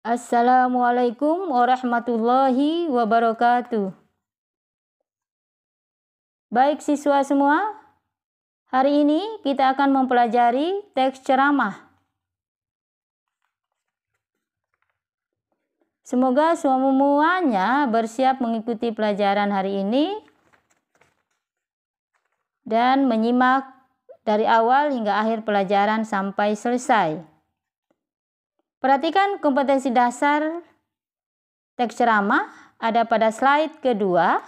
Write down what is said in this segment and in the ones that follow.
Assalamualaikum warahmatullahi wabarakatuh. Baik siswa semua, hari ini kita akan mempelajari teks ceramah. Semoga semuanya bersiap mengikuti pelajaran hari ini dan menyimak dari awal hingga akhir pelajaran sampai selesai. Perhatikan kompetensi dasar teks ceramah ada pada slide kedua.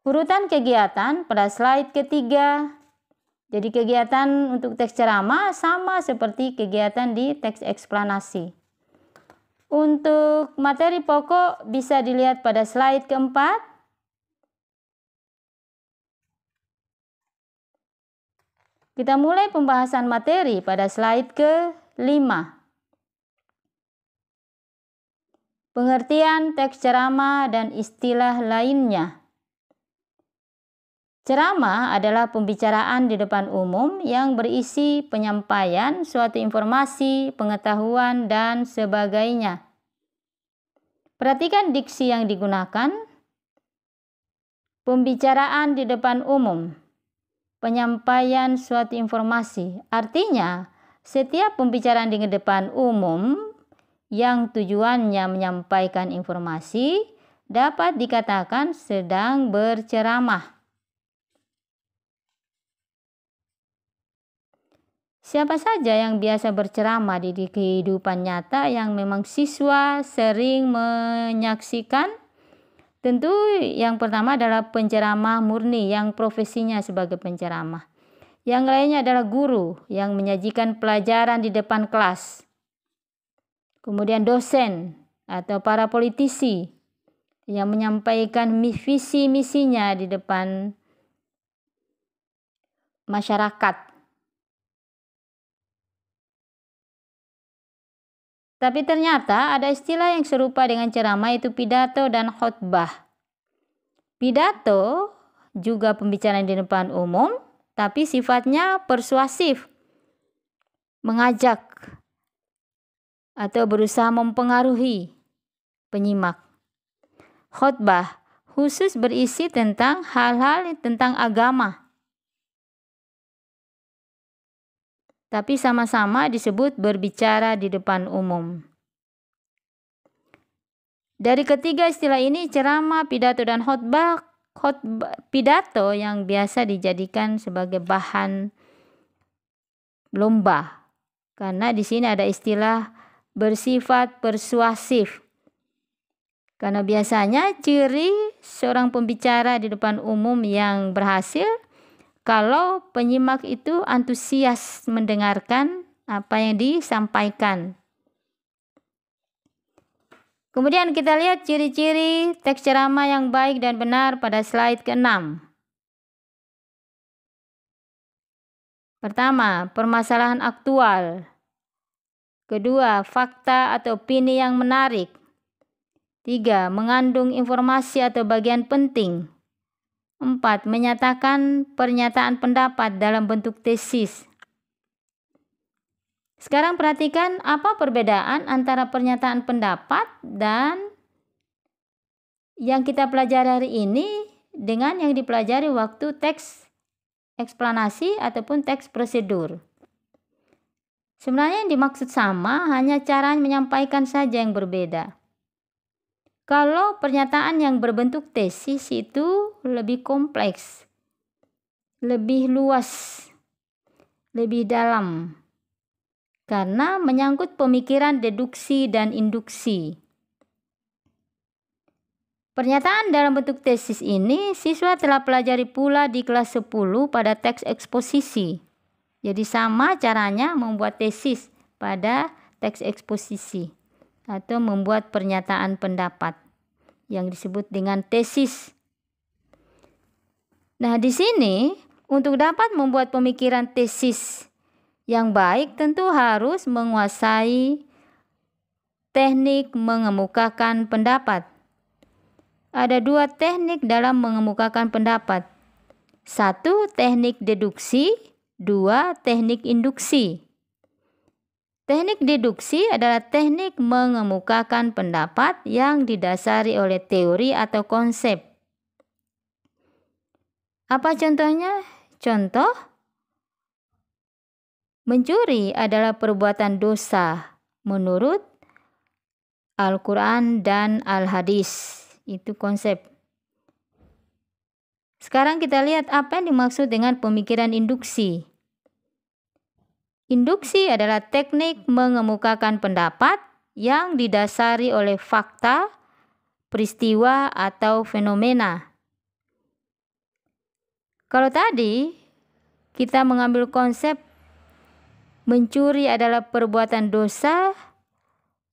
Urutan kegiatan pada slide ketiga. Jadi kegiatan untuk teks ceramah sama seperti kegiatan di teks eksplanasi. Untuk materi pokok bisa dilihat pada slide keempat. Kita mulai pembahasan materi pada slide ke-5. Pengertian teks ceramah dan istilah lainnya. Ceramah adalah pembicaraan di depan umum yang berisi penyampaian suatu informasi, pengetahuan, dan sebagainya. Perhatikan diksi yang digunakan. Pembicaraan di depan umum. Penyampaian suatu informasi. Artinya, setiap pembicaraan di depan umum yang tujuannya menyampaikan informasi dapat dikatakan sedang berceramah. Siapa saja yang biasa berceramah di kehidupan nyata yang memang siswa sering menyaksikan? Tentu yang pertama adalah penceramah murni yang profesinya sebagai penceramah. Yang lainnya adalah guru yang menyajikan pelajaran di depan kelas. Kemudian dosen atau para politisi yang menyampaikan visi misinya di depan masyarakat. Tapi ternyata ada istilah yang serupa dengan ceramah, yaitu pidato dan khotbah. Pidato juga pembicaraan di depan umum, tapi sifatnya persuasif, mengajak, atau berusaha mempengaruhi penyimak. Khotbah khusus berisi tentang hal-hal tentang agama, tapi sama-sama disebut berbicara di depan umum. Dari ketiga istilah ini, ceramah, pidato, dan khotbah, pidato yang biasa dijadikan sebagai bahan lomba. Karena di sini ada istilah bersifat persuasif. Karena biasanya ciri seorang pembicara di depan umum yang berhasil kalau penyimak itu antusias mendengarkan apa yang disampaikan. Kemudian kita lihat ciri-ciri teks ceramah yang baik dan benar pada slide ke-6. Pertama, permasalahan aktual. Kedua, fakta atau opini yang menarik. 3, mengandung informasi atau bagian penting. 4, menyatakan pernyataan pendapat dalam bentuk tesis. Sekarang perhatikan apa perbedaan antara pernyataan pendapat dan yang kita pelajari hari ini dengan yang dipelajari waktu teks eksplanasi ataupun teks prosedur. Sebenarnya yang dimaksud sama, hanya cara menyampaikan saja yang berbeda. Kalau pernyataan yang berbentuk tesis itu lebih kompleks, lebih luas, lebih dalam, karena menyangkut pemikiran deduksi dan induksi. Pernyataan dalam bentuk tesis ini siswa telah pelajari pula di kelas 10 pada teks eksposisi. Jadi sama caranya membuat tesis pada teks eksposisi atau membuat pernyataan pendapat yang disebut dengan tesis. Nah, di sini untuk dapat membuat pemikiran tesis yang baik tentu harus menguasai teknik mengemukakan pendapat. Ada 2 teknik dalam mengemukakan pendapat. 1, teknik deduksi, 2, teknik induksi. Teknik deduksi adalah teknik mengemukakan pendapat yang didasari oleh teori atau konsep. Apa contohnya? Contoh, mencuri adalah perbuatan dosa menurut Al-Quran dan Al-Hadis. Itu konsep. Sekarang kita lihat apa yang dimaksud dengan pemikiran induksi. Induksi adalah teknik mengemukakan pendapat yang didasari oleh fakta, peristiwa, atau fenomena. Kalau tadi kita mengambil konsep mencuri adalah perbuatan dosa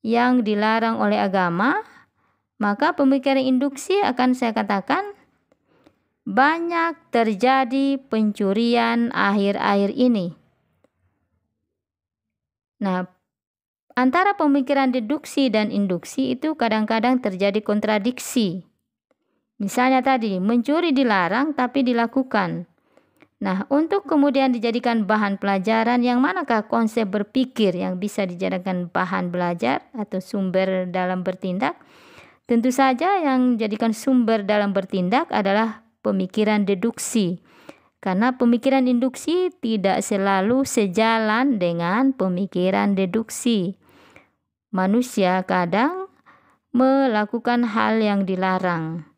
yang dilarang oleh agama, maka pemikiran induksi akan saya katakan banyak terjadi pencurian akhir-akhir ini. Nah, antara pemikiran deduksi dan induksi itu kadang-kadang terjadi kontradiksi. Misalnya tadi, mencuri dilarang tapi dilakukan. Nah, untuk kemudian dijadikan bahan pelajaran, yang manakah konsep berpikir yang bisa dijadikan bahan belajar atau sumber dalam bertindak? Tentu saja yang jadikan sumber dalam bertindak adalah pemikiran deduksi. Karena pemikiran induksi tidak selalu sejalan dengan pemikiran deduksi. Manusia kadang melakukan hal yang dilarang.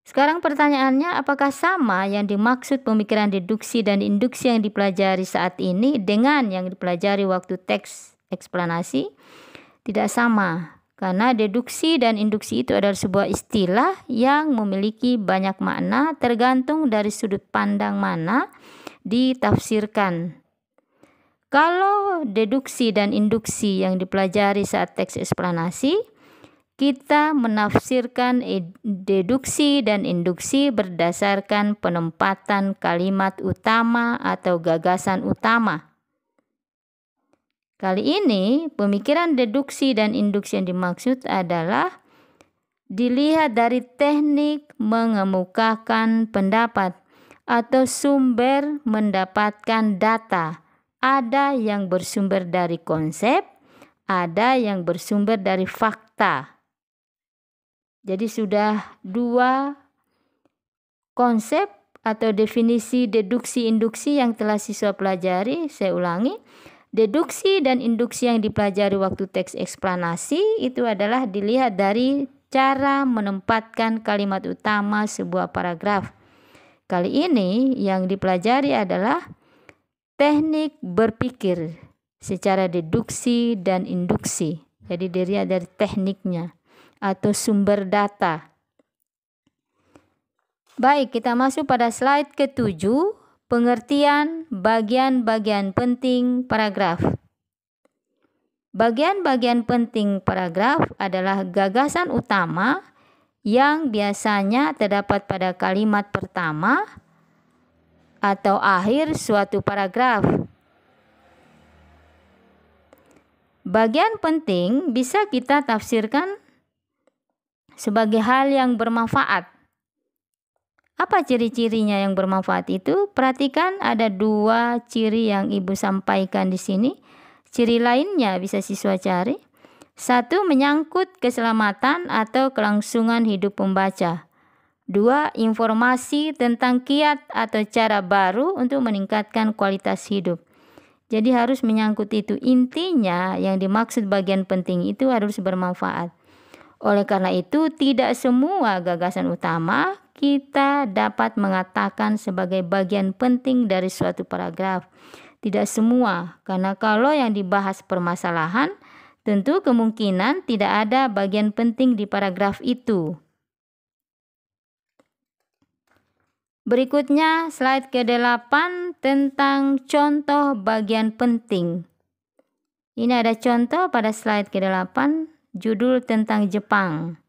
Sekarang pertanyaannya, apakah sama yang dimaksud pemikiran deduksi dan induksi yang dipelajari saat ini dengan yang dipelajari waktu teks eksplanasi? Tidak sama. Karena deduksi dan induksi itu adalah sebuah istilah yang memiliki banyak makna tergantung dari sudut pandang mana ditafsirkan. Kalau deduksi dan induksi yang dipelajari saat teks eksplanasi, kita menafsirkan deduksi dan induksi berdasarkan penempatan kalimat utama atau gagasan utama. Kali ini, pemikiran deduksi dan induksi yang dimaksud adalah dilihat dari teknik mengemukakan pendapat atau sumber mendapatkan data. Ada yang bersumber dari konsep, ada yang bersumber dari fakta. Jadi sudah dua konsep atau definisi deduksi induksi yang telah siswa pelajari. Saya ulangi. Deduksi dan induksi yang dipelajari waktu teks eksplanasi itu adalah dilihat dari cara menempatkan kalimat utama sebuah paragraf. Kali ini yang dipelajari adalah teknik berpikir secara deduksi dan induksi. Jadi dilihat dari tekniknya atau sumber data. Baik, kita masuk pada slide ke-7. Pengertian bagian-bagian penting paragraf. Bagian-bagian penting paragraf adalah gagasan utama yang biasanya terdapat pada kalimat pertama atau akhir suatu paragraf. Bagian penting bisa kita tafsirkan sebagai hal yang bermanfaat. Apa ciri-cirinya yang bermanfaat itu? Perhatikan ada dua ciri yang Ibu sampaikan di sini. Ciri lainnya bisa siswa cari. Satu, menyangkut keselamatan atau kelangsungan hidup pembaca. Dua, informasi tentang kiat atau cara baru untuk meningkatkan kualitas hidup. Jadi harus menyangkut itu. Intinya yang dimaksud bagian penting itu harus bermanfaat. Oleh karena itu, tidak semua gagasan utama kita dapat mengatakan sebagai bagian penting dari suatu paragraf. Tidak semua, karena kalau yang dibahas permasalahan, tentu kemungkinan tidak ada bagian penting di paragraf itu. Berikutnya slide ke-8 tentang contoh bagian penting. Ini ada contoh pada slide ke-8, judul tentang Jepang.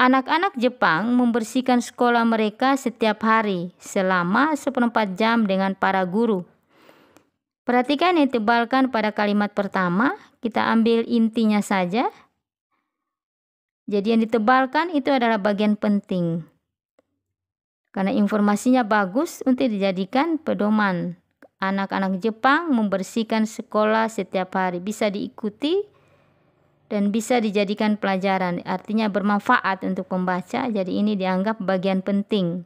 Anak-anak Jepang membersihkan sekolah mereka setiap hari selama 14 jam dengan para guru. Perhatikan yang ditebalkan pada kalimat pertama, kita ambil intinya saja. Jadi yang ditebalkan itu adalah bagian penting. Karena informasinya bagus untuk dijadikan pedoman anak-anak Jepang membersihkan sekolah setiap hari. Bisa diikuti dan bisa dijadikan pelajaran. Artinya bermanfaat untuk pembaca. Jadi ini dianggap bagian penting.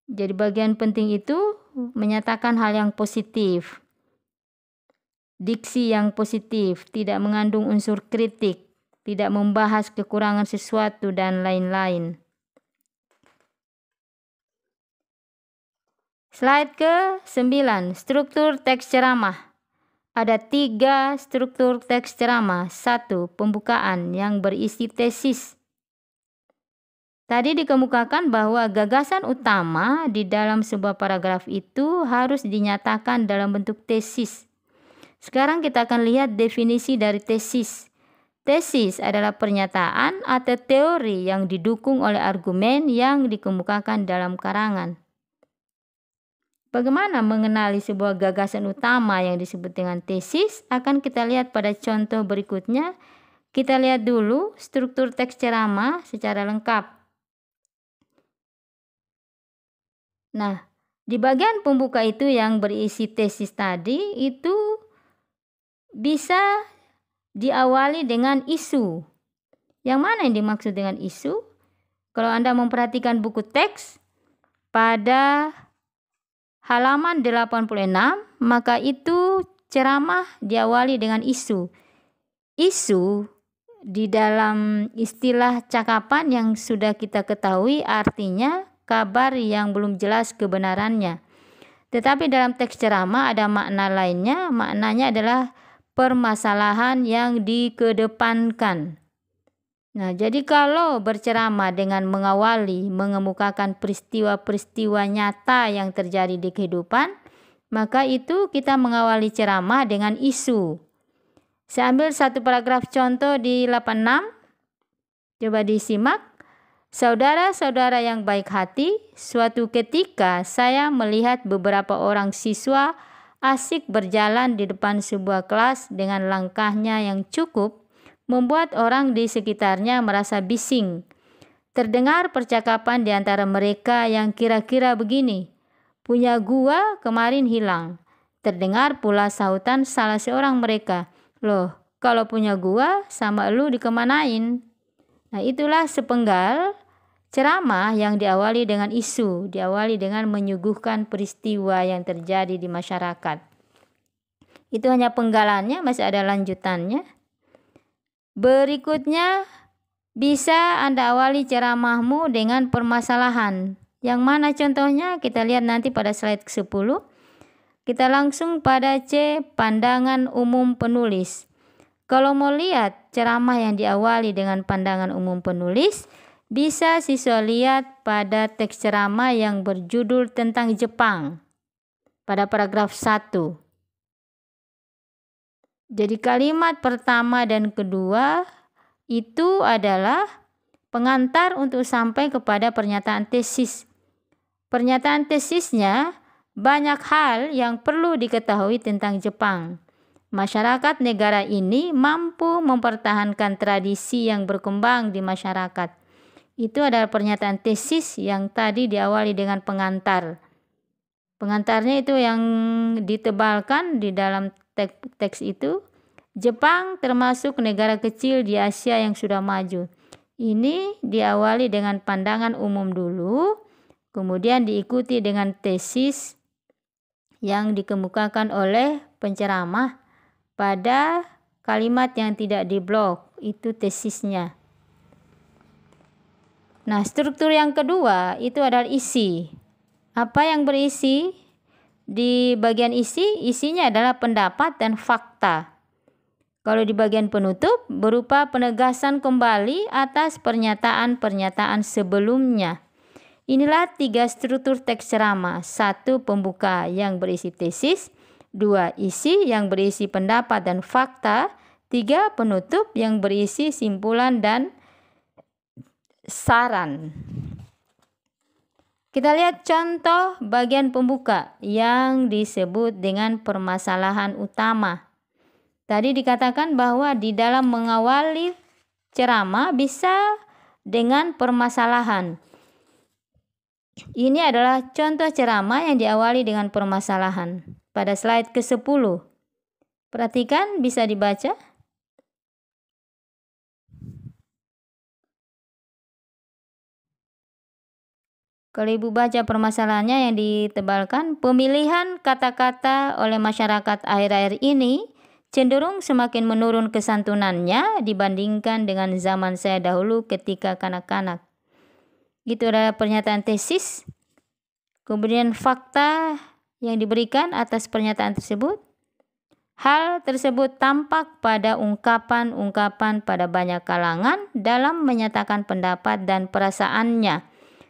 Jadi bagian penting itu menyatakan hal yang positif. Diksi yang positif, tidak mengandung unsur kritik, tidak membahas kekurangan sesuatu, dan lain-lain. Slide ke-9, struktur teks ceramah. Ada 3 struktur teks ceramah. 1. Pembukaan yang berisi tesis. Tadi dikemukakan bahwa gagasan utama di dalam sebuah paragraf itu harus dinyatakan dalam bentuk tesis. Sekarang kita akan lihat definisi dari tesis. Tesis adalah pernyataan atau teori yang didukung oleh argumen yang dikemukakan dalam karangan. Bagaimana mengenali sebuah gagasan utama yang disebut dengan tesis? Akan kita lihat pada contoh berikutnya. Kita lihat dulu struktur teks ceramah secara lengkap. Nah, di bagian pembuka itu yang berisi tesis tadi itu bisa diawali dengan isu. Yang mana yang dimaksud dengan isu? Kalau Anda memperhatikan buku teks pada halaman 86, maka itu ceramah diawali dengan isu. Isu di dalam istilah cakapan yang sudah kita ketahui artinya kabar yang belum jelas kebenarannya. Tetapi dalam teks ceramah ada makna lainnya, maknanya adalah permasalahan yang dikedepankan. Nah, jadi kalau berceramah dengan mengawali, mengemukakan peristiwa-peristiwa nyata yang terjadi di kehidupan, maka itu kita mengawali ceramah dengan isu. Saya ambil satu paragraf contoh di 86. Coba disimak. Saudara-saudara yang baik hati, suatu ketika saya melihat beberapa orang siswa asik berjalan di depan sebuah kelas dengan langkahnya yang cukup membuat orang di sekitarnya merasa bising. Terdengar percakapan di antara mereka yang kira-kira begini, "Punya gua kemarin hilang." Terdengar pula sahutan salah seorang mereka, "Loh, kalau punya gua sama elu dikemanain?" Nah, itulah sepenggal ceramah yang diawali dengan isu, diawali dengan menyuguhkan peristiwa yang terjadi di masyarakat. Itu hanya penggalannya, masih ada lanjutannya. Berikutnya, bisa Anda awali ceramahmu dengan permasalahan. Yang mana contohnya? Kita lihat nanti pada slide 10. Kita langsung pada C, pandangan umum penulis. Kalau mau lihat ceramah yang diawali dengan pandangan umum penulis, bisa siswa lihat pada teks ceramah yang berjudul tentang Jepang pada paragraf 1. Jadi kalimat pertama dan kedua itu adalah pengantar untuk sampai kepada pernyataan tesis. Pernyataan tesisnya banyak hal yang perlu diketahui tentang Jepang. Masyarakat negara ini mampu mempertahankan tradisi yang berkembang di masyarakat. Itu adalah pernyataan tesis yang tadi diawali dengan pengantar. Pengantarnya itu yang ditebalkan di dalam teks itu. Jepang termasuk negara kecil di Asia yang sudah maju. Ini diawali dengan pandangan umum dulu, kemudian diikuti dengan tesis yang dikemukakan oleh penceramah pada kalimat yang tidak diblok, itu tesisnya. Nah, struktur yang kedua itu adalah isi. Apa yang berisi? Di bagian isi, isinya adalah pendapat dan fakta. Kalau di bagian penutup, berupa penegasan kembali atas pernyataan-pernyataan sebelumnya. Inilah 3 struktur teks ceramah. 1, pembuka yang berisi tesis. 2, isi yang berisi pendapat dan fakta. 3, penutup yang berisi simpulan dan saran. Kita lihat contoh bagian pembuka yang disebut dengan permasalahan utama. Tadi dikatakan bahwa di dalam mengawali ceramah bisa dengan permasalahan. Ini adalah contoh ceramah yang diawali dengan permasalahan. Pada slide ke-10. Perhatikan, bisa dibaca. Kalau Ibu baca permasalahannya yang ditebalkan, pemilihan kata-kata oleh masyarakat akhir-akhir ini cenderung semakin menurun kesantunannya dibandingkan dengan zaman saya dahulu ketika kanak-kanak. Itu adalah pernyataan tesis. Kemudian fakta yang diberikan atas pernyataan tersebut. Hal tersebut tampak pada ungkapan-ungkapan pada banyak kalangan dalam menyatakan pendapat dan perasaannya,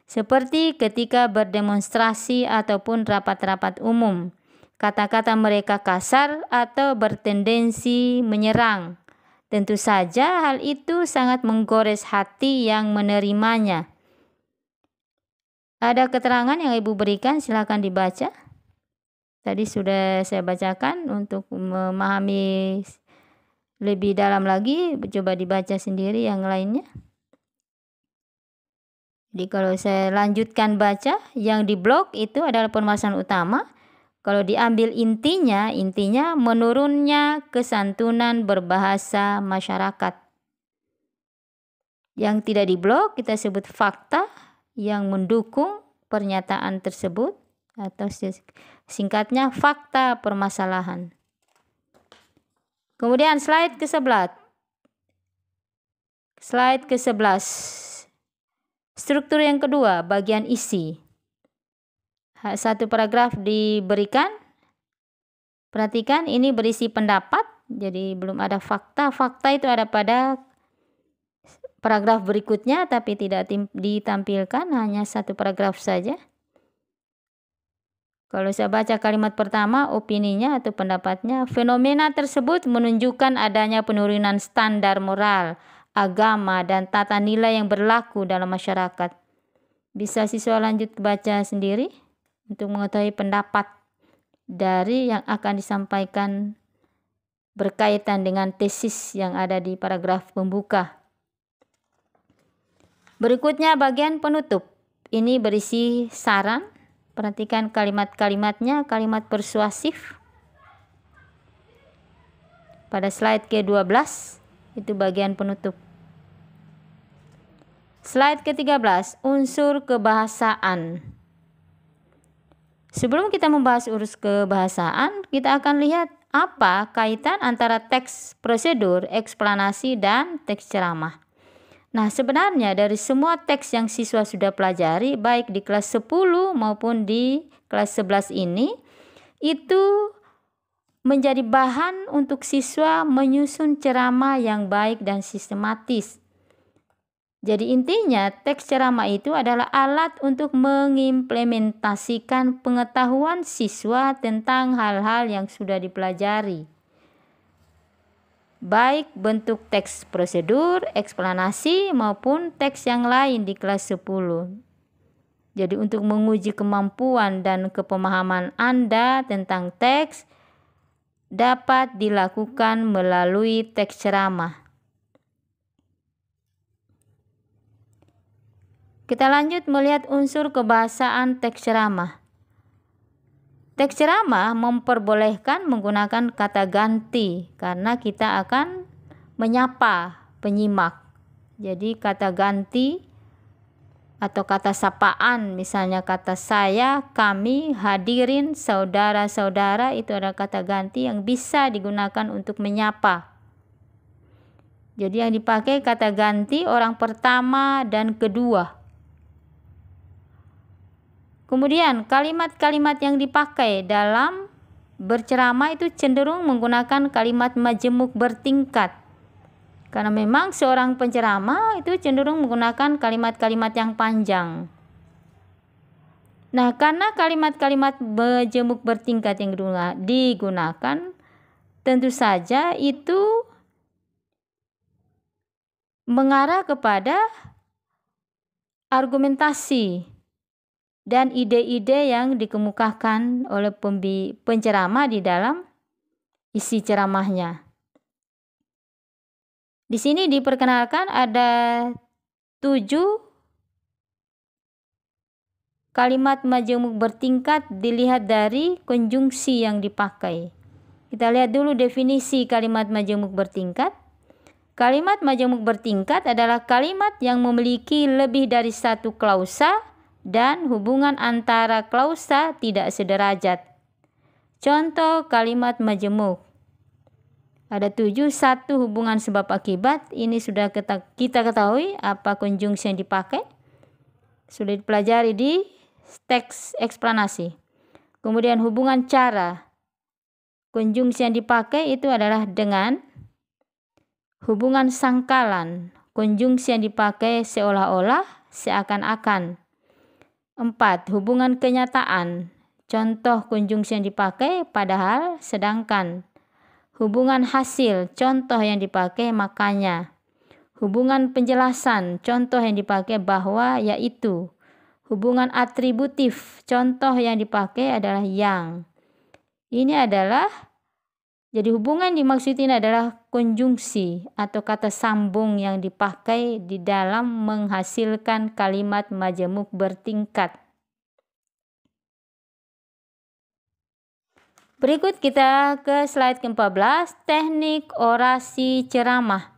seperti ketika berdemonstrasi ataupun rapat-rapat umum. Kata-kata mereka kasar atau bertendensi menyerang. Tentu saja hal itu sangat menggores hati yang menerimanya. Ada keterangan yang Ibu berikan, silakan dibaca. Tadi sudah saya bacakan. Untuk memahami lebih dalam lagi, coba dibaca sendiri yang lainnya. Jadi kalau saya lanjutkan baca, yang di blok itu adalah permasalahan utama. Kalau diambil intinya menurunnya kesantunan berbahasa masyarakat. Yang tidak di blok kita sebut fakta yang mendukung pernyataan tersebut, atau singkatnya fakta permasalahan. Kemudian slide ke-11. Slide ke-11. Struktur yang kedua, bagian isi. Satu paragraf diberikan. Perhatikan, ini berisi pendapat, jadi belum ada fakta. Fakta itu ada pada paragraf berikutnya, tapi tidak ditampilkan, hanya satu paragraf saja. Kalau saya baca kalimat pertama, opininya atau pendapatnya, fenomena tersebut menunjukkan adanya penurunan standar moral, agama, dan tata nilai yang berlaku dalam masyarakat. Bisa siswa lanjut baca sendiri untuk mengetahui pendapat dari yang akan disampaikan berkaitan dengan tesis yang ada di paragraf pembuka. Berikutnya bagian penutup. Ini berisi saran. Perhatikan kalimat-kalimatnya, kalimat persuasif. Pada slide ke-12, itu bagian penutup. Slide ke-13, unsur kebahasaan. Sebelum kita membahas unsur kebahasaan, kita akan lihat apa kaitan antara teks prosedur, eksplanasi, dan teks ceramah. Nah, sebenarnya dari semua teks yang siswa sudah pelajari, baik di kelas 10 maupun di kelas 11 ini, itu menjadi bahan untuk siswa menyusun ceramah yang baik dan sistematis. Jadi intinya, teks ceramah itu adalah alat untuk mengimplementasikan pengetahuan siswa tentang hal-hal yang sudah dipelajari. Baik bentuk teks prosedur, eksplanasi, maupun teks yang lain di kelas 10. Jadi untuk menguji kemampuan dan kepemahaman Anda tentang teks dapat dilakukan melalui teks ceramah. Kita lanjut melihat unsur kebahasaan teks ceramah. Teks ceramah memperbolehkan menggunakan kata ganti karena kita akan menyapa penyimak. Jadi kata ganti atau kata sapaan, misalnya kata saya, kami, hadirin, saudara-saudara, itu adalah kata ganti yang bisa digunakan untuk menyapa. Jadi yang dipakai kata ganti orang pertama dan kedua. Kemudian kalimat-kalimat yang dipakai dalam berceramah itu cenderung menggunakan kalimat majemuk bertingkat. Karena memang seorang penceramah itu cenderung menggunakan kalimat-kalimat yang panjang. Nah, karena kalimat-kalimat majemuk bertingkat yang digunakan, tentu saja itu mengarah kepada argumentasi dan ide-ide yang dikemukakan oleh penceramah di dalam isi ceramahnya. Di sini diperkenalkan ada 7 kalimat majemuk bertingkat dilihat dari konjungsi yang dipakai. Kita lihat dulu definisi kalimat majemuk bertingkat. Kalimat majemuk bertingkat adalah kalimat yang memiliki lebih dari satu klausa dan hubungan antara klausa tidak sederajat. Contoh kalimat majemuk. Ada 7, 1 hubungan sebab akibat. Ini sudah kita ketahui apa konjungsi yang dipakai. Sudah dipelajari di teks eksplanasi. Kemudian hubungan cara. Konjungsi yang dipakai itu adalah dengan. Hubungan sangkalan, konjungsi yang dipakai seolah-olah, seakan-akan. 4. Hubungan kenyataan, contoh konjungsi yang dipakai padahal, sedangkan. Hubungan hasil, contoh yang dipakai makanya. Hubungan penjelasan, contoh yang dipakai bahwa, yaitu. Hubungan atributif, contoh yang dipakai adalah yang. Ini adalah Jadi hubungan dimaksud ini adalah konjungsi atau kata sambung yang dipakai di dalam menghasilkan kalimat majemuk bertingkat. Berikut kita ke slide ke-14, teknik orasi ceramah.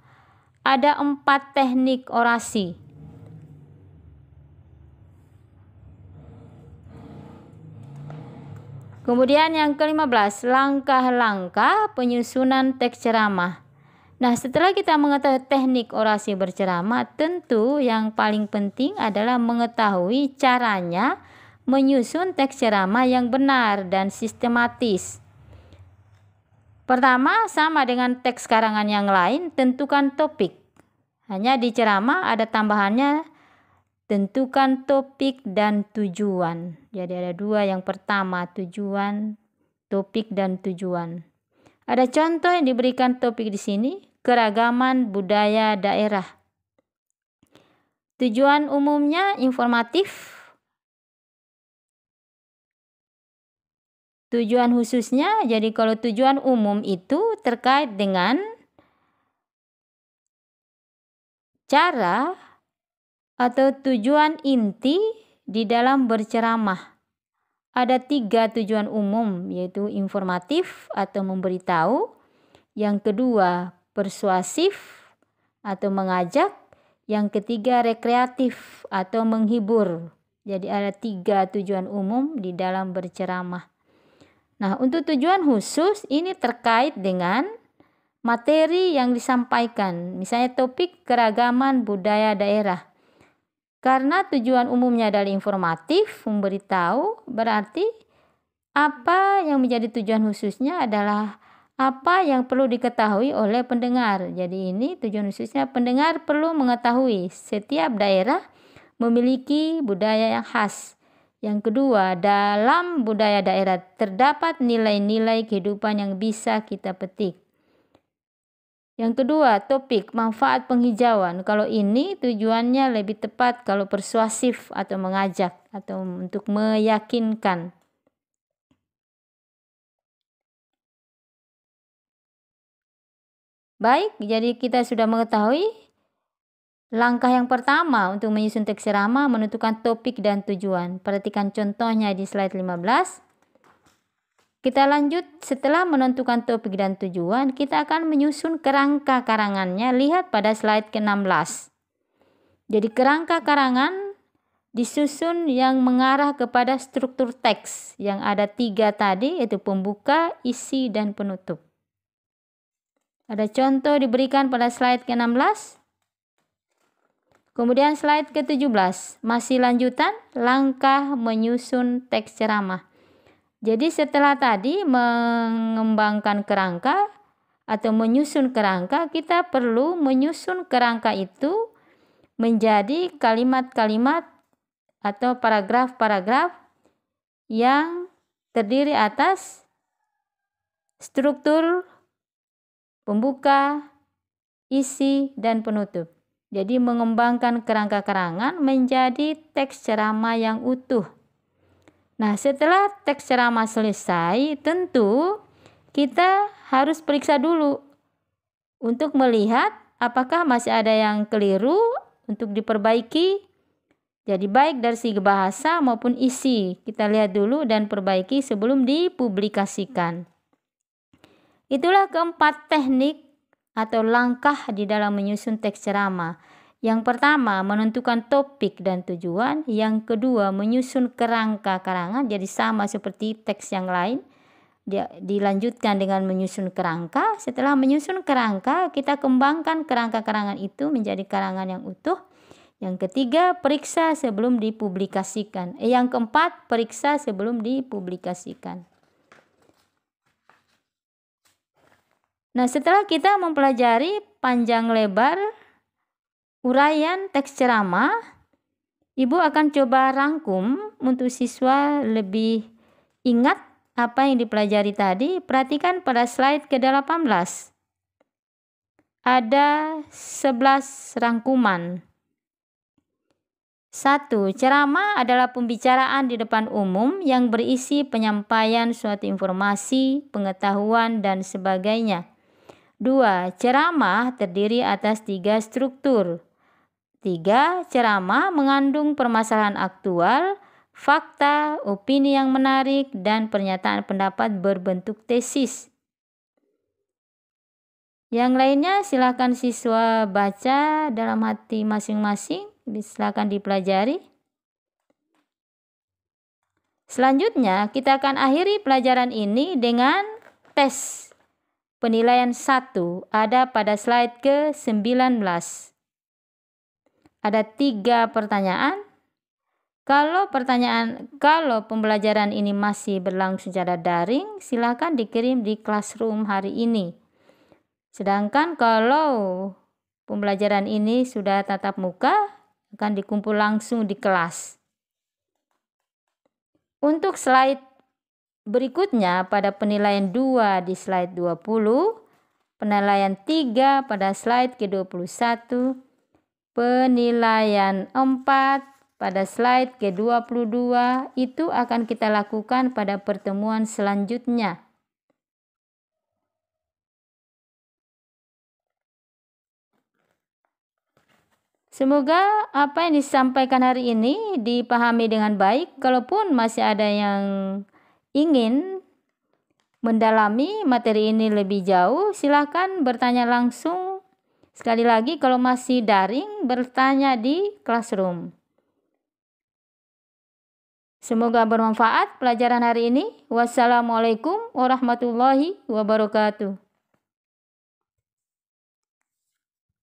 Ada 4 teknik orasi. Kemudian yang ke-15, langkah-langkah penyusunan teks ceramah. Nah, setelah kita mengetahui teknik orasi berceramah, tentu yang paling penting adalah mengetahui caranya menyusun teks ceramah yang benar dan sistematis. Pertama, sama dengan teks karangan yang lain, tentukan topik. Hanya di ceramah ada tambahannya, tentukan topik dan tujuan. Jadi ada 2, yang pertama tujuan, topik dan tujuan. Ada contoh yang diberikan topik di sini, keragaman budaya daerah. Tujuan umumnya informatif. Tujuan khususnya, jadi kalau tujuan umum itu terkait dengan cara atau tujuan inti di dalam berceramah. Ada 3 tujuan umum, yaitu informatif atau memberitahu. Yang kedua, persuasif atau mengajak. Yang ketiga, rekreatif atau menghibur. Jadi ada 3 tujuan umum di dalam berceramah. Nah, untuk tujuan khusus ini terkait dengan materi yang disampaikan. Misalnya topik keragaman budaya daerah. Karena tujuan umumnya adalah informatif, memberitahu, berarti apa yang menjadi tujuan khususnya adalah apa yang perlu diketahui oleh pendengar. Jadi ini tujuan khususnya pendengar perlu mengetahui setiap daerah memiliki budaya yang khas. Yang kedua, dalam budaya daerah terdapat nilai-nilai kehidupan yang bisa kita petik. Yang kedua, topik manfaat penghijauan. Kalau ini tujuannya lebih tepat kalau persuasif atau mengajak atau untuk meyakinkan. Baik, jadi kita sudah mengetahui langkah yang pertama untuk menyusun teks ceramah, menentukan topik dan tujuan. Perhatikan contohnya di slide 15. Kita lanjut, setelah menentukan topik dan tujuan, kita akan menyusun kerangka karangannya. Lihat pada slide ke-16. Jadi kerangka karangan disusun yang mengarah kepada struktur teks yang ada 3 tadi, yaitu pembuka, isi, dan penutup. Ada contoh diberikan pada slide ke-16. Kemudian slide ke-17, masih lanjutan langkah menyusun teks ceramah. Jadi setelah tadi mengembangkan kerangka atau menyusun kerangka, kita perlu menyusun kerangka itu menjadi kalimat-kalimat atau paragraf-paragraf yang terdiri atas struktur, pembuka, isi, dan penutup. Jadi mengembangkan kerangka karangan menjadi teks ceramah yang utuh. Nah, setelah teks ceramah selesai, tentu kita harus periksa dulu untuk melihat apakah masih ada yang keliru untuk diperbaiki Jadi baik dari segi bahasa maupun isi, kita lihat dulu dan perbaiki sebelum dipublikasikan. Itulah keempat teknik atau langkah di dalam menyusun teks ceramah. Yang pertama, menentukan topik dan tujuan. Yang kedua, menyusun kerangka karangan, jadi sama seperti teks yang lain. Dilanjutkan dengan menyusun kerangka. Setelah menyusun kerangka, kita kembangkan kerangka karangan itu menjadi karangan yang utuh. Yang ketiga, periksa sebelum dipublikasikan. Yang keempat, periksa sebelum dipublikasikan. Nah, setelah kita mempelajari panjang lebar uraian teks ceramah, Ibu akan coba rangkum untuk siswa lebih ingat apa yang dipelajari tadi. Perhatikan pada slide ke-18. Ada 11 rangkuman. 1. Ceramah adalah pembicaraan di depan umum yang berisi penyampaian suatu informasi, pengetahuan, dan sebagainya. 2. Ceramah terdiri atas 3 struktur. 3. Ceramah mengandung permasalahan aktual, fakta, opini yang menarik, dan pernyataan pendapat berbentuk tesis. Yang lainnya silakan siswa baca dalam hati masing-masing. Silakan dipelajari. Selanjutnya kita akan akhiri pelajaran ini dengan tes penilaian 1. Ada pada slide ke-19. Ada 3 pertanyaan. Kalau pembelajaran ini masih berlangsung secara daring, silakan dikirim di classroom hari ini. Sedangkan kalau pembelajaran ini sudah tatap muka, akan dikumpul langsung di kelas. Untuk slide berikutnya pada penilaian 2 di slide 20, penilaian 3 pada slide ke-21, penilaian 4 pada slide ke-22 itu akan kita lakukan pada pertemuan selanjutnya. Semoga apa yang disampaikan hari ini dipahami dengan baik. Kalaupun masih ada yang ingin mendalami materi ini lebih jauh, silakan bertanya langsung. Sekali lagi, kalau masih daring, bertanya di classroom. Semoga bermanfaat pelajaran hari ini. Wassalamualaikum warahmatullahi wabarakatuh.